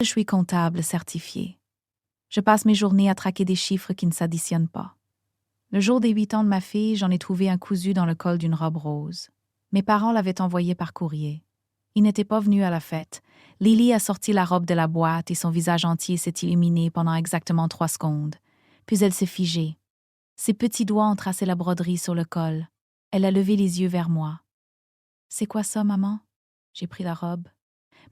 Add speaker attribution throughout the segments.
Speaker 1: Je suis comptable certifié. Je passe mes journées à traquer des chiffres qui ne s'additionnent pas. Le jour des 8 ans de ma fille, j'en ai trouvé un cousu dans le col d'une robe rose. Mes parents l'avaient envoyé par courrier. Ils n'étaient pas venus à la fête. Lily a sorti la robe de la boîte et son visage entier s'est illuminé pendant exactement 3 secondes. Puis elle s'est figée. Ses petits doigts ont tracé la broderie sur le col. Elle a levé les yeux vers moi. « C'est quoi ça, maman? » J'ai pris la robe.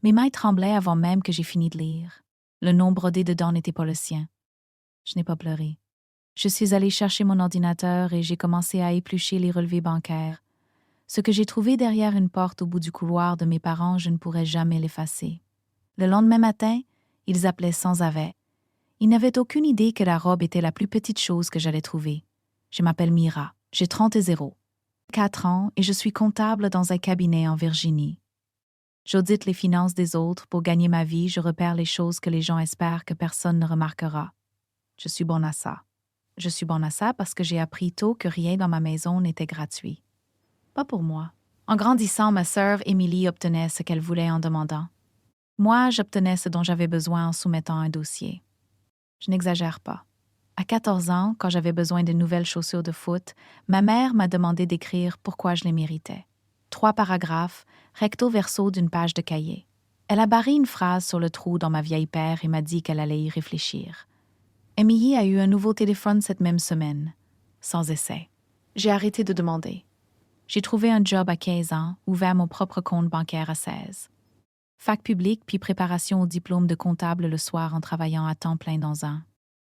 Speaker 1: Mes mains tremblaient avant même que j'ai fini de lire. Le nom brodé dedans n'était pas le sien. Je n'ai pas pleuré. Je suis allée chercher mon ordinateur et j'ai commencé à éplucher les relevés bancaires. Ce que j'ai trouvé derrière une porte au bout du couloir de mes parents, je ne pourrais jamais l'effacer. Le lendemain matin, ils appelaient sans arrêt. Ils n'avaient aucune idée que la robe était la plus petite chose que j'allais trouver. Je m'appelle Mira, j'ai 4 ans et je suis comptable dans un cabinet en Virginie. J'audite les finances des autres pour gagner ma vie, je repère les choses que les gens espèrent que personne ne remarquera. Je suis bonne à ça. Je suis bonne à ça parce que j'ai appris tôt que rien dans ma maison n'était gratuit. Pas pour moi. En grandissant, ma sœur Émilie obtenait ce qu'elle voulait en demandant. Moi, j'obtenais ce dont j'avais besoin en soumettant un dossier. Je n'exagère pas. À 14 ans, quand j'avais besoin de nouvelles chaussures de foot, ma mère m'a demandé d'écrire pourquoi je les méritais. 3 paragraphes, recto verso d'une page de cahier. Elle a barré une phrase sur le trou dans ma vieille paire et m'a dit qu'elle allait y réfléchir. Émilie a eu un nouveau téléphone cette même semaine, sans essai. J'ai arrêté de demander. J'ai trouvé un job à 15 ans, ouvert mon propre compte bancaire à 16. Fac publique puis préparation au diplôme de comptable le soir en travaillant à temps plein dans un.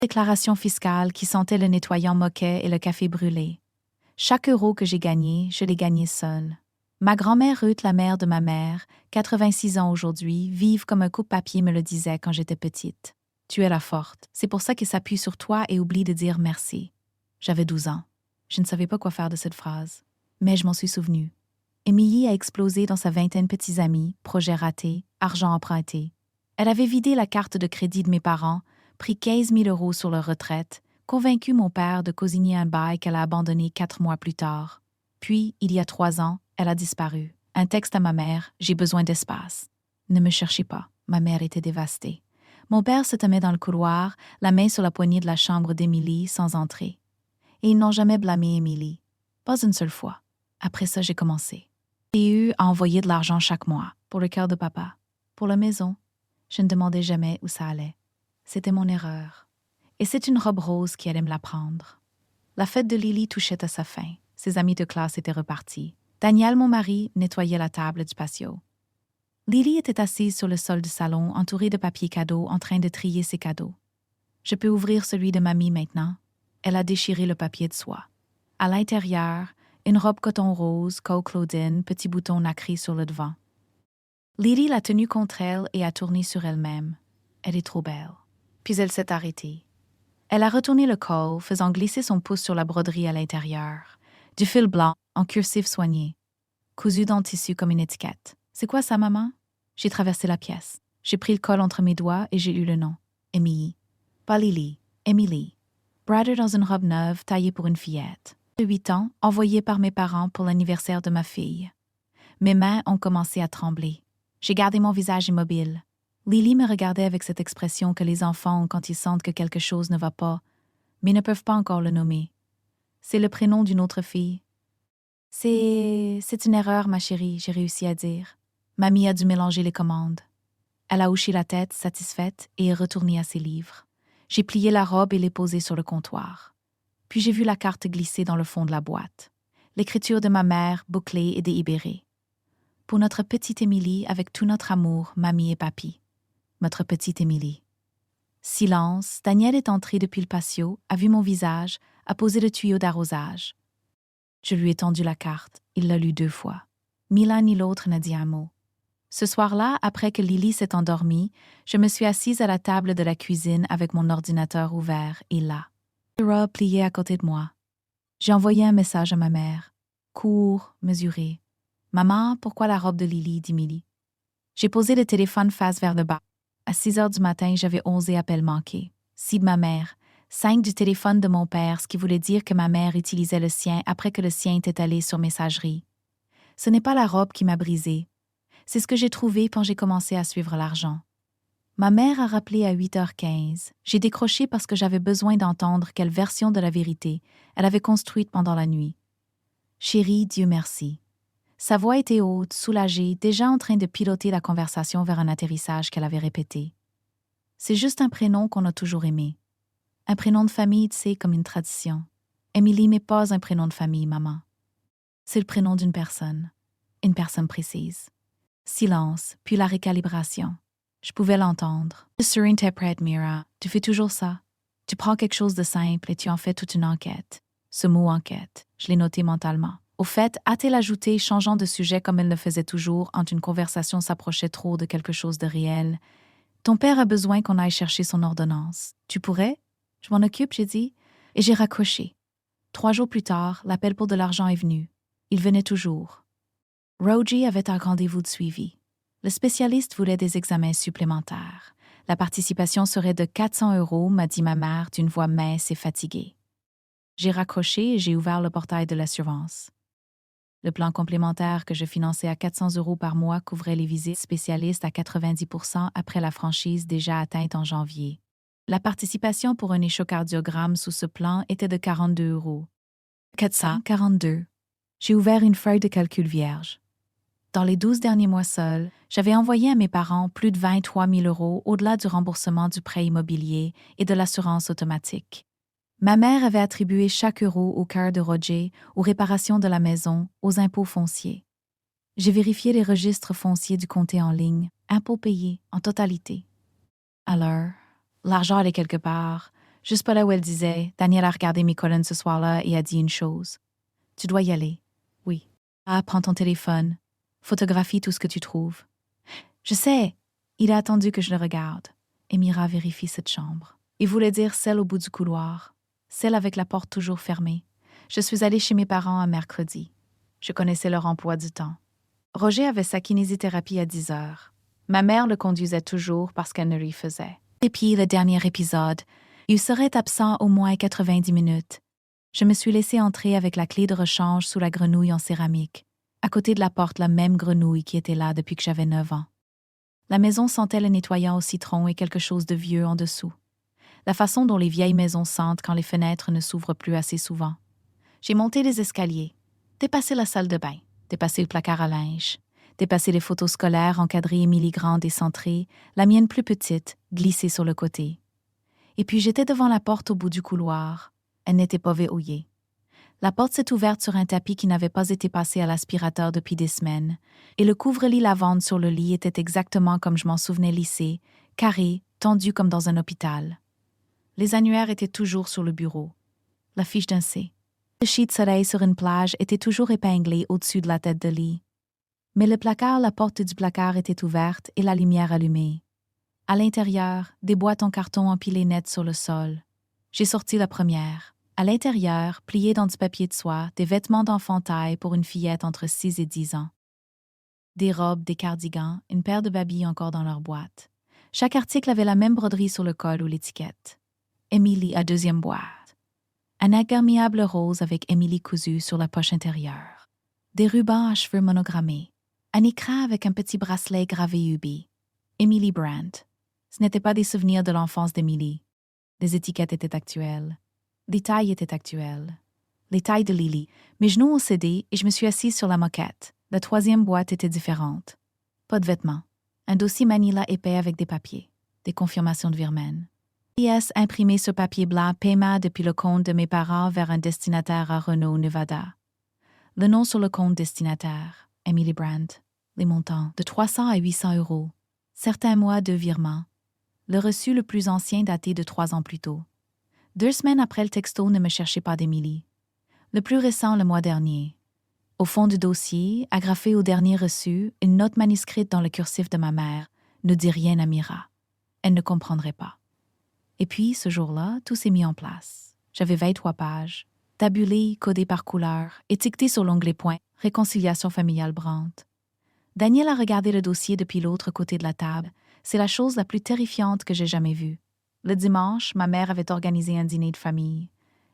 Speaker 1: Déclaration fiscale qui sentait le nettoyant moquet et le café brûlé. Chaque euro que j'ai gagné, je l'ai gagné seule. Ma grand-mère Ruth, la mère de ma mère, 86 ans aujourd'hui, vive comme un coupe-papier me le disait quand j'étais petite. Tu es la forte. C'est pour ça qu'il s'appuie sur toi et oublie de dire merci. J'avais 12 ans. Je ne savais pas quoi faire de cette phrase. Mais je m'en suis souvenue. Émilie a explosé dans sa vingtaine de petits amis, projets ratés, argent emprunté. Elle avait vidé la carte de crédit de mes parents, pris 15 000 € sur leur retraite, convaincu mon père de cosigner un bail qu'elle a abandonné 4 mois plus tard. Puis, il y a 3 ans, elle a disparu. Un texte à ma mère, « J'ai besoin d'espace ». Ne me cherchez pas, ma mère était dévastée. Mon père se tenait dans le couloir, la main sur la poignée de la chambre d'Émilie, sans entrer. Et ils n'ont jamais blâmé Émilie. Pas une seule fois. Après ça, j'ai commencé. J'ai eu à envoyer de l'argent chaque mois, pour le cœur de papa. Pour la maison, je ne demandais jamais où ça allait. C'était mon erreur. Et c'est une robe rose qui allait me la prendre. La fête de Lily touchait à sa fin. Ses amis de classe étaient repartis. Daniel, mon mari, nettoyait la table du patio. Lily était assise sur le sol du salon, entourée de papiers cadeaux, en train de trier ses cadeaux. Je peux ouvrir celui de mamie maintenant. Elle a déchiré le papier de soie. À l'intérieur, une robe coton rose, col Claudine, petit bouton nacré sur le devant. Lily l'a tenue contre elle et a tourné sur elle-même. Elle est trop belle. Puis elle s'est arrêtée. Elle a retourné le col, faisant glisser son pouce sur la broderie à l'intérieur. Du fil blanc, en cursive soigné, cousu dans le tissu comme une étiquette. C'est quoi ça, maman? J'ai traversé la pièce. J'ai pris le col entre mes doigts et j'ai eu le nom. Émilie. Pas Lily, Émilie. Bradder dans une robe neuve taillée pour une fillette. De 8 ans, envoyée par mes parents pour l'anniversaire de ma fille. Mes mains ont commencé à trembler. J'ai gardé mon visage immobile. Lily me regardait avec cette expression que les enfants ont quand ils sentent que quelque chose ne va pas, mais ne peuvent pas encore le nommer. C'est le prénom d'une autre fille. C'est une erreur, ma chérie, j'ai réussi à dire. Mamie a dû mélanger les commandes. Elle a hoché la tête, satisfaite, et est retournée à ses livres. J'ai plié la robe et l'ai posée sur le comptoir. Puis j'ai vu la carte glisser dans le fond de la boîte. L'écriture de ma mère, bouclée et délibérée. Pour notre petite Émilie, avec tout notre amour, mamie et papy. Notre petite Émilie. Silence, Daniel est entré depuis le patio, a vu mon visage, a posé le tuyau d'arrosage. Je lui ai tendu la carte, il l'a lu 2 fois. Ni l'un ni l'autre n'a dit un mot. Ce soir-là, après que Lily s'est endormie, je me suis assise à la table de la cuisine avec mon ordinateur ouvert et là. Le robe plié à côté de moi. J'ai envoyé un message à ma mère. Court, mesuré. Maman, pourquoi la robe de Lily, dit Milly. J'ai posé le téléphone face vers le bas. À 6 heures du matin, j'avais 11 appels manqués. 6 de ma mère, 5 du téléphone de mon père, ce qui voulait dire que ma mère utilisait le sien après que le sien était allé sur messagerie. Ce n'est pas la robe qui m'a brisée. C'est ce que j'ai trouvé quand j'ai commencé à suivre l'argent. Ma mère a rappelé à 8h15. J'ai décroché parce que j'avais besoin d'entendre quelle version de la vérité elle avait construite pendant la nuit. Chérie, Dieu merci. Sa voix était haute, soulagée, déjà en train de piloter la conversation vers un atterrissage qu'elle avait répété. C'est juste un prénom qu'on a toujours aimé. Un prénom de famille, tu sais, comme une tradition. Émilie n'est pas un prénom de famille, maman. C'est le prénom d'une personne. Une personne précise. Silence, puis la récalibration. Je pouvais l'entendre. Je surinterprète, Mira. Tu fais toujours ça. Tu prends quelque chose de simple et tu en fais toute une enquête. Ce mot enquête, je l'ai noté mentalement. Au fait, a-t-elle ajouté, changeant de sujet comme elle le faisait toujours, quand une conversation s'approchait trop de quelque chose de réel. Ton père a besoin qu'on aille chercher son ordonnance. Tu pourrais? Je m'en occupe, j'ai dit, et j'ai raccroché. 3 jours plus tard, l'appel pour de l'argent est venu. Il venait toujours. Rogie avait un rendez-vous de suivi. Le spécialiste voulait des examens supplémentaires. La participation serait de 400 €, m'a dit ma mère d'une voix mince et fatiguée. J'ai raccroché et j'ai ouvert le portail de l'assurance. Le plan complémentaire que je finançais à 400 € par mois couvrait les visites spécialistes à 90% après la franchise déjà atteinte en janvier. La participation pour un échocardiogramme sous ce plan était de 42 €. 442. J'ai ouvert une feuille de calcul vierge. Dans les 12 derniers mois seuls, j'avais envoyé à mes parents plus de 23 000 € au-delà du remboursement du prêt immobilier et de l'assurance automatique. Ma mère avait attribué chaque euro au cœur de Roger, aux réparations de la maison, aux impôts fonciers. J'ai vérifié les registres fonciers du comté en ligne, impôts payés en totalité. Alors, l'argent allait quelque part, juste pas là où elle disait. Daniel a regardé mes colonnes ce soir-là et a dit une chose. Tu dois y aller. Oui. Ah, prends ton téléphone. Photographie tout ce que tu trouves. Je sais. Il a attendu que je le regarde. Et Mira vérifie cette chambre. Il voulait dire celle au bout du couloir. Celle avec la porte toujours fermée. Je suis allée chez mes parents un mercredi. Je connaissais leur emploi du temps. Roger avait sa kinésithérapie à 10 heures. Ma mère le conduisait toujours parce qu'elle ne lui faisait. Et puis, le dernier épisode, il serait absent au moins 90 minutes. Je me suis laissée entrer avec la clé de rechange sous la grenouille en céramique. À côté de la porte, la même grenouille qui était là depuis que j'avais 9 ans. La maison sentait le nettoyant au citron et quelque chose de vieux en dessous. La façon dont les vieilles maisons sentent quand les fenêtres ne s'ouvrent plus assez souvent. J'ai monté les escaliers, dépassé la salle de bain, dépassé le placard à linge, dépassé les photos scolaires encadrées Émilie grande et centrée, la mienne plus petite, glissée sur le côté. Et puis j'étais devant la porte au bout du couloir. Elle n'était pas verrouillée. La porte s'est ouverte sur un tapis qui n'avait pas été passé à l'aspirateur depuis des semaines, et le couvre-lit lavande sur le lit était exactement comme je m'en souvenais lissé, carré, tendu comme dans un hôpital. Les annuaires étaient toujours sur le bureau. La fiche d'un C. Le chiffre de soleil sur une plage était toujours épinglé au-dessus de la tête de lit. Mais le placard, la porte du placard était ouverte et la lumière allumée. À l'intérieur, des boîtes en carton empilées net sur le sol. J'ai sorti la première. À l'intérieur, pliés dans du papier de soie, des vêtements d'enfantaille pour une fillette entre 6 et 10 ans. Des robes, des cardigans, une paire de babilles encore dans leur boîte. Chaque article avait la même broderie sur le col ou l'étiquette. Émilie à deuxième boîte. Un imperméable rose avec Émilie cousue sur la poche intérieure. Des rubans à cheveux monogrammés. Un écran avec un petit bracelet gravé Ubi. Emily Brandt. Ce n'étaient pas des souvenirs de l'enfance d'Émilie. Les étiquettes étaient actuelles. Les tailles étaient actuelles. Les tailles de Lily. Mes genoux ont cédé et je me suis assise sur la moquette. La troisième boîte était différente. Pas de vêtements. Un dossier Manila épais avec des papiers. Des confirmations de virement. PS imprimé sur papier blanc, paiement depuis le compte de mes parents vers un destinataire à Reno, Nevada. Le nom sur le compte destinataire, Emily Brandt. Les montants, de 300 à 800 €. Certains mois de virement. Le reçu le plus ancien daté de 3 ans plus tôt. 2 semaines après le texto, ne me cherchez pas d'Émilie. Le plus récent, le mois dernier. Au fond du dossier, agrafé au dernier reçu, une note manuscrite dans le cursif de ma mère. Ne dis rien à Mira. Elle ne comprendrait pas. Et puis, ce jour-là, tout s'est mis en place. J'avais 23 pages, tabulées, codées par couleur, étiquetées sur l'onglet point, réconciliation familiale Brandt. Daniel a regardé le dossier depuis l'autre côté de la table. C'est la chose la plus terrifiante que j'ai jamais vue. Le dimanche, ma mère avait organisé un dîner de famille.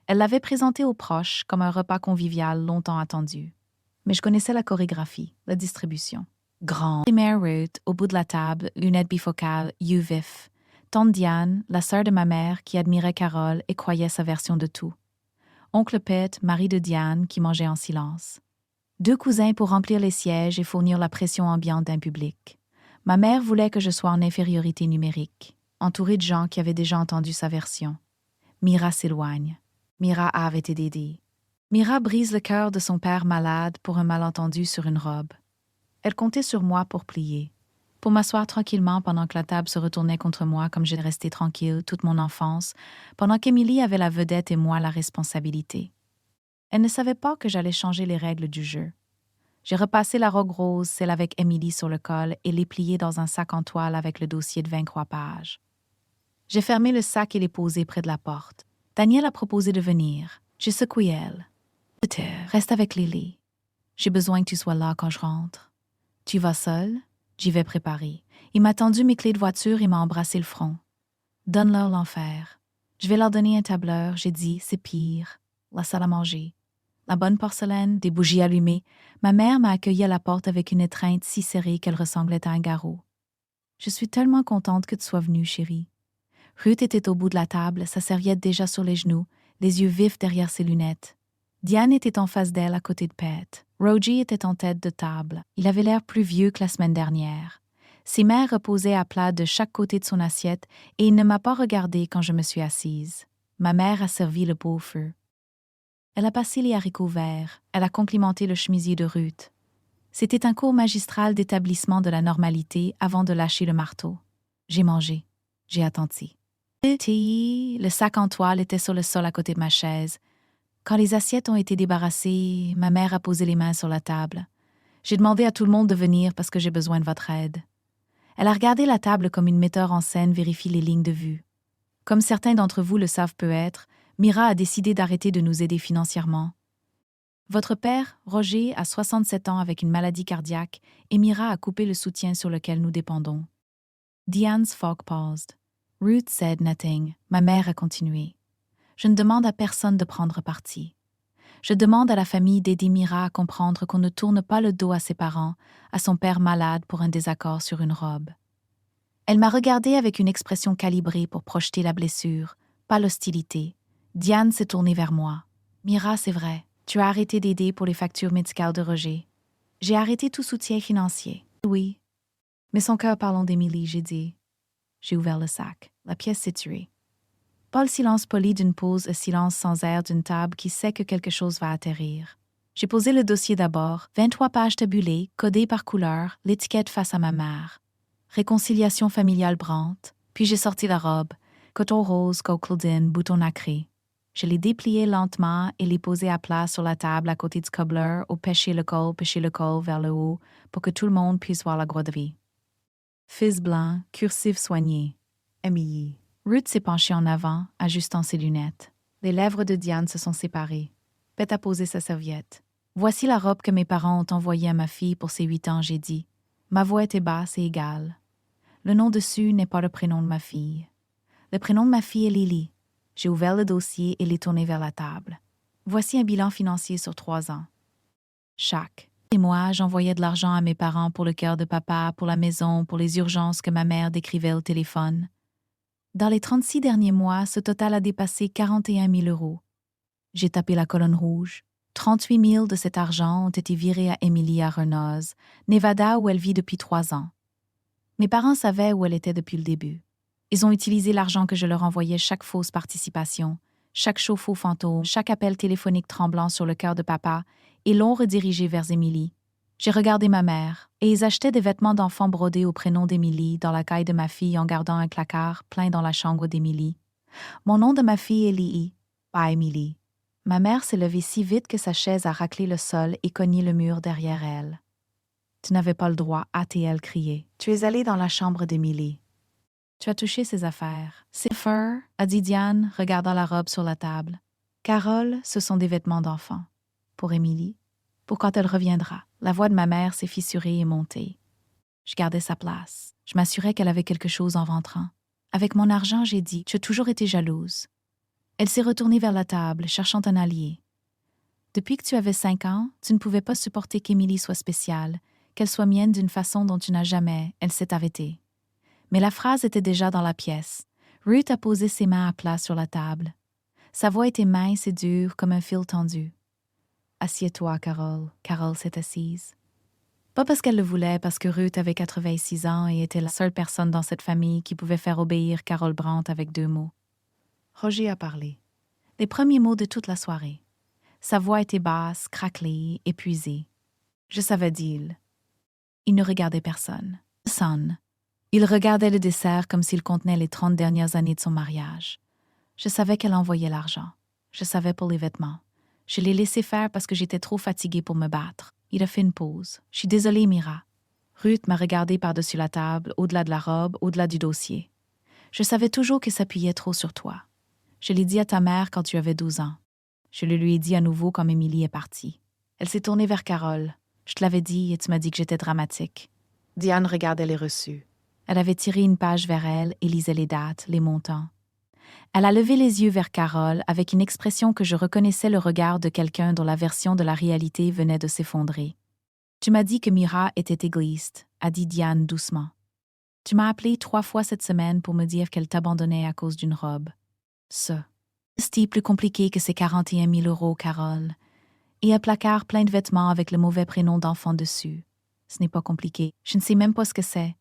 Speaker 1: Elle l'avait présenté aux proches comme un repas convivial longtemps attendu. Mais je connaissais la chorégraphie, la distribution. Grand. Mère Ruth, au bout de la table, lunettes bifocales, yeux vifs. Tante Diane, la sœur de ma mère, qui admirait Carole et croyait sa version de tout. Oncle Pete, mari de Diane, qui mangeait en silence. 2 cousins pour remplir les sièges et fournir la pression ambiante d'un public. Ma mère voulait que je sois en infériorité numérique, entourée de gens qui avaient déjà entendu sa version. Mira s'éloigne. Mira a arrêté d'aider. Mira brise le cœur de son père malade pour un malentendu sur une robe. Elle comptait sur moi pour plier, pour m'asseoir tranquillement pendant que la table se retournait contre moi comme j'ai resté tranquille toute mon enfance, pendant qu'Émilie avait la vedette et moi la responsabilité. Elle ne savait pas que j'allais changer les règles du jeu. J'ai repassé la robe rose, celle avec Émilie sur le col, et l'ai pliée dans un sac en toile avec le dossier de 23 pages. J'ai fermé le sac et l'ai posé près de la porte. Daniel a proposé de venir. J'ai secoué elle. Reste avec Lily. J'ai besoin que tu sois là quand je rentre. Tu vas seule? J'y vais préparer. Il m'a tendu mes clés de voiture et m'a embrassé le front. Donne-leur l'enfer. Je vais leur donner un tableur, j'ai dit, c'est pire. La salle à manger. La bonne porcelaine, des bougies allumées. Ma mère m'a accueillie à la porte avec une étreinte si serrée qu'elle ressemblait à un garrot. Je suis tellement contente que tu sois venue, chérie. Ruth était au bout de la table, sa serviette déjà sur les genoux, les yeux vifs derrière ses lunettes. Diane était en face d'elle à côté de Pete. Rogie était en tête de table. Il avait l'air plus vieux que la semaine dernière. Ses mains reposaient à plat de chaque côté de son assiette et il ne m'a pas regardée quand je me suis assise. Ma mère a servi le beau feu. Elle a passé les haricots verts. Elle a complimenté le chemisier de Ruth. C'était un cours magistral d'établissement de la normalité avant de lâcher le marteau. J'ai mangé. J'ai attenti. Le sac en toile était sur le sol à côté de ma chaise. Quand les assiettes ont été débarrassées, ma mère a posé les mains sur la table. J'ai demandé à tout le monde de venir parce que j'ai besoin de votre aide. Elle a regardé la table comme une metteur en scène vérifie les lignes de vue. Comme certains d'entre vous le savent peut-être, Mira a décidé d'arrêter de nous aider financièrement. Votre père, Roger, a 67 ans avec une maladie cardiaque et Mira a coupé le soutien sur lequel nous dépendons. Diane's fog paused. Ruth said nothing. Ma mère a continué. Je ne demande à personne de prendre parti. Je demande à la famille d'aider Mira à comprendre qu'on ne tourne pas le dos à ses parents, à son père malade pour un désaccord sur une robe. Elle m'a regardée avec une expression calibrée pour projeter la blessure, pas l'hostilité. Diane s'est tournée vers moi. Mira, c'est vrai, tu as arrêté d'aider pour les factures médicales de Roger. J'ai arrêté tout soutien financier. Oui. Mais son cœur parlant d'Émilie, j'ai dit. J'ai ouvert le sac. La pièce s'est tuée. Pas le silence poli d'une pause, le silence sans air d'une table qui sait que quelque chose va atterrir. J'ai posé le dossier d'abord, 23 pages tabulées, codées par couleur, l'étiquette face à ma mère. Réconciliation familiale brante, puis j'ai sorti la robe, coton rose, Claudine, bouton nacré. Je l'ai dépliée lentement et l'ai posée à plat sur la table à côté du cobbler, au pêcher le col vers le haut, pour que tout le monde puisse voir la broderie. Fils blanc, cursive soignée. Émilie. Ruth s'est penchée en avant, ajustant ses lunettes. Les lèvres de Diane se sont séparées. Pete a posé sa serviette. Voici la robe que mes parents ont envoyée à ma fille pour ses 8 ans, j'ai dit. Ma voix était basse et égale. Le nom dessus n'est pas le prénom de ma fille. Le prénom de ma fille est Lily. J'ai ouvert le dossier et l'ai tourné vers la table. Voici un bilan financier sur 3 ans. Chaque. Et moi, j'envoyais de l'argent à mes parents pour le cœur de papa, pour la maison, pour les urgences que ma mère décrivait au téléphone. Dans les 36 derniers mois, ce total a dépassé 41 000 €. J'ai tapé la colonne rouge. 38 000 de cet argent ont été virés à Émilie à Renoz, Nevada, où elle vit depuis 3 ans. Mes parents savaient où elle était depuis le début. Ils ont utilisé l'argent que je leur envoyais chaque fausse participation, chaque chauffe-eau fantôme, chaque appel téléphonique tremblant sur le cœur de papa et l'ont redirigé vers Émilie. J'ai regardé ma mère, et ils achetaient des vêtements d'enfant brodés au prénom d'Émilie dans la caille de ma fille en gardant un placard plein dans la chambre d'Émilie. Mon nom de ma fille est Lily, pas Émilie. Ma mère s'est levée si vite que sa chaise a raclé le sol et cogné le mur derrière elle. Tu n'avais pas le droit, a-t-elle crié. Tu es allée dans la chambre d'Émilie. Tu as touché ses affaires. C'est fur, a dit Diane, regardant la robe sur la table. Carole, ce sont des vêtements d'enfant. Pour Émilie, pour quand elle reviendra. La voix de ma mère s'est fissurée et montée. Je gardais sa place. Je m'assurais qu'elle avait quelque chose en rentrant. Avec mon argent, j'ai dit, tu as toujours été jalouse. Elle s'est retournée vers la table, cherchant un allié. Depuis que tu avais 5 ans, tu ne pouvais pas supporter qu'Émilie soit spéciale, qu'elle soit mienne d'une façon dont tu n'as jamais, elle s'est arrêtée. Mais la phrase était déjà dans la pièce. Ruth a posé ses mains à plat sur la table. Sa voix était mince et dure comme un fil tendu. Assieds-toi, Carole. Carole s'est assise. Pas parce qu'elle le voulait, parce que Ruth avait 86 ans et était la seule personne dans cette famille qui pouvait faire obéir Carole Brandt avec 2 mots. Roger a parlé. Les premiers mots de toute la soirée. Sa voix était basse, craquelée, épuisée. Je savais d'il. Il ne regardait personne. Personne. Il regardait le dessert comme s'il contenait les 30 dernières années de son mariage. Je savais qu'elle envoyait l'argent. Je savais pour les vêtements. Je l'ai laissé faire parce que j'étais trop fatiguée pour me battre. Il a fait une pause. « Je suis désolée, Mira. » Ruth m'a regardé par-dessus la table, au-delà de la robe, au-delà du dossier. « Je savais toujours que s'appuyait trop sur toi. Je l'ai dit à ta mère quand tu avais 12 ans. Je le lui ai dit à nouveau quand Émilie est partie. Elle s'est tournée vers Carole. Je te l'avais dit et tu m'as dit que j'étais dramatique. » Diane regardait les reçus. Elle avait tiré une page vers elle et lisait les dates, les montants. Elle a levé les yeux vers Carole avec une expression que je reconnaissais le regard de quelqu'un dont la version de la réalité venait de s'effondrer. « Tu m'as dit que Mira était égoïste », a dit Diane doucement. « Tu m'as appelé 3 fois cette semaine pour me dire qu'elle t'abandonnait à cause d'une robe. C'est plus compliqué que ces 41 000 €, Carole. Et un placard plein de vêtements avec le mauvais prénom d'enfant dessus. Ce n'est pas compliqué. Je ne sais même pas ce que c'est. »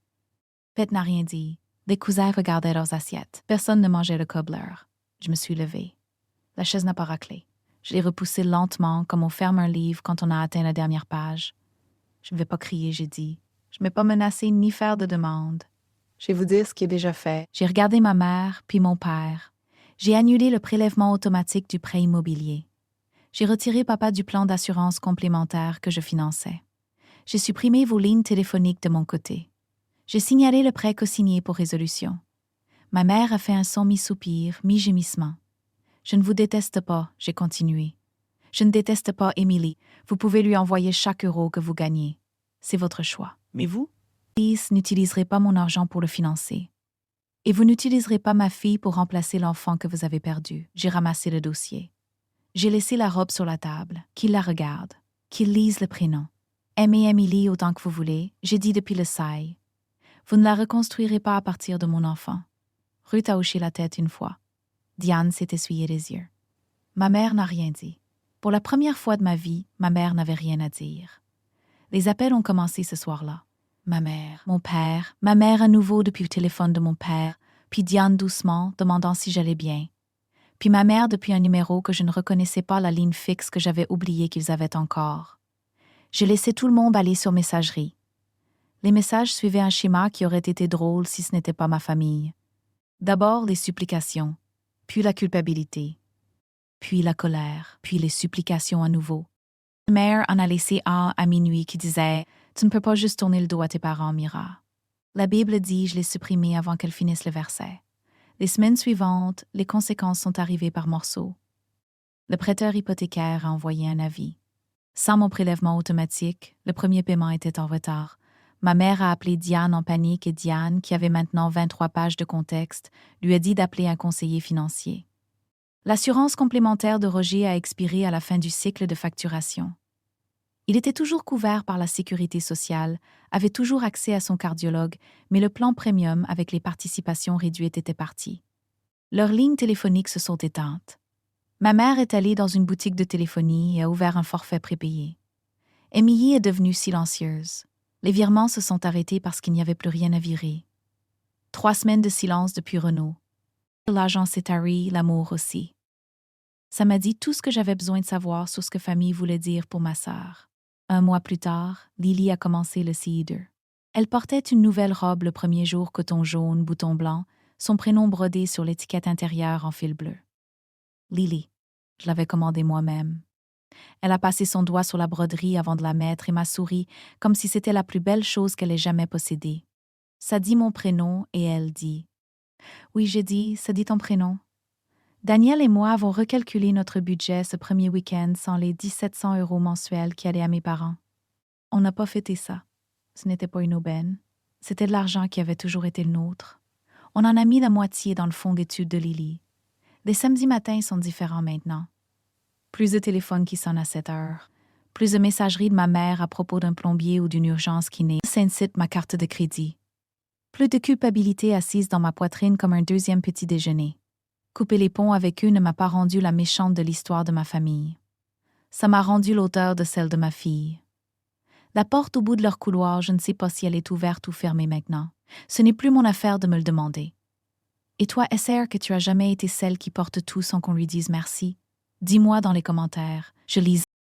Speaker 1: Pet n'a rien dit. Les cousins regardaient leurs assiettes. Personne ne mangeait le cobbler. Je me suis levée. La chaise n'a pas raclé. Je l'ai repoussée lentement, comme on ferme un livre quand on a atteint la dernière page. Je ne vais pas crier, j'ai dit. Je ne vais pas menacer ni faire de demande. Je vais vous dire ce qui est déjà fait. J'ai regardé ma mère, puis mon père. J'ai annulé le prélèvement automatique du prêt immobilier. J'ai retiré papa du plan d'assurance complémentaire que je finançais. J'ai supprimé vos lignes téléphoniques de mon côté. J'ai signalé le prêt co-signé pour résolution. Ma mère a fait un son mi-soupir, mi-gémissement. Je ne vous déteste pas, j'ai continué. Je ne déteste pas Émilie. Vous pouvez lui envoyer chaque euro que vous gagnez. C'est votre choix. Mais vous? Vous n'utiliserez pas mon argent pour le financer. Et vous n'utiliserez pas ma fille pour remplacer l'enfant que vous avez perdu. J'ai ramassé le dossier. J'ai laissé la robe sur la table. Qu'il la regarde. Qu'il lise le prénom. Aimez Émilie autant que vous voulez, j'ai dit depuis le sail. Vous ne la reconstruirez pas à partir de mon enfant. Ruth a hoché la tête une fois. Diane s'est essuyé les yeux. Ma mère n'a rien dit. Pour la première fois de ma vie, ma mère n'avait rien à dire. Les appels ont commencé ce soir-là. Ma mère, mon père, ma mère à nouveau depuis le téléphone de mon père, puis Diane doucement, demandant si j'allais bien. Puis ma mère depuis un numéro que je ne reconnaissais pas la ligne fixe que j'avais oublié qu'ils avaient encore. J'ai laissé tout le monde aller sur messagerie. Les messages suivaient un schéma qui aurait été drôle si ce n'était pas ma famille. D'abord les supplications, puis la culpabilité, puis la colère, puis les supplications à nouveau. Ma mère en a laissé un à minuit qui disait « Tu ne peux pas juste tourner le dos à tes parents, Mira. » La Bible dit « Je l'ai supprimé avant qu'elle finisse le verset. » Les semaines suivantes, les conséquences sont arrivées par morceaux. Le prêteur hypothécaire a envoyé un avis. Sans mon prélèvement automatique, le premier paiement était en retard. Ma mère a appelé Diane en panique et Diane, qui avait maintenant 23 pages de contexte, lui a dit d'appeler un conseiller financier. L'assurance complémentaire de Roger a expiré à la fin du cycle de facturation. Il était toujours couvert par la sécurité sociale, avait toujours accès à son cardiologue, mais le plan premium avec les participations réduites était parti. Leurs lignes téléphoniques se sont éteintes. Ma mère est allée dans une boutique de téléphonie et a ouvert un forfait prépayé. Émilie est devenue silencieuse. Les virements se sont arrêtés parce qu'il n'y avait plus rien à virer. 3 semaines de silence depuis Renault. L'argent s'est tari, l'amour aussi. Ça m'a dit tout ce que j'avais besoin de savoir sur ce que famille voulait dire pour ma sœur. 1 mois plus tard, Lily a commencé le CI2. Elle portait une nouvelle robe le premier jour, coton jaune, bouton blanc, son prénom brodé sur l'étiquette intérieure en fil bleu. Lily. Je l'avais commandée moi-même. Elle a passé son doigt sur la broderie avant de la mettre et m'a souri comme si c'était la plus belle chose qu'elle ait jamais possédée. Ça dit mon prénom et elle dit. Oui, j'ai dit, ça dit ton prénom. Daniel et moi avons recalculé notre budget ce premier week-end sans les 1 700 € mensuels qui allaient à mes parents. On n'a pas fêté ça. Ce n'était pas une aubaine. C'était de l'argent qui avait toujours été le nôtre. On en a mis la moitié dans le fonds d'études de Lily. Les samedis matins sont différents maintenant. Plus de téléphones qui sonnent à 7 heures. Plus de messagerie de ma mère à propos d'un plombier ou d'une urgence qui n'est s'incite ma carte de crédit. Plus de culpabilité assise dans ma poitrine comme un deuxième petit déjeuner. Couper les ponts avec eux ne m'a pas rendu la méchante de l'histoire de ma famille. Ça m'a rendu l'auteur de celle de ma fille. La porte au bout de leur couloir, je ne sais pas si elle est ouverte ou fermée maintenant. Ce n'est plus mon affaire de me le demander. Et toi, SR, que tu as jamais été celle qui porte tout sans qu'on lui dise merci? Dis-moi dans les commentaires. Je lis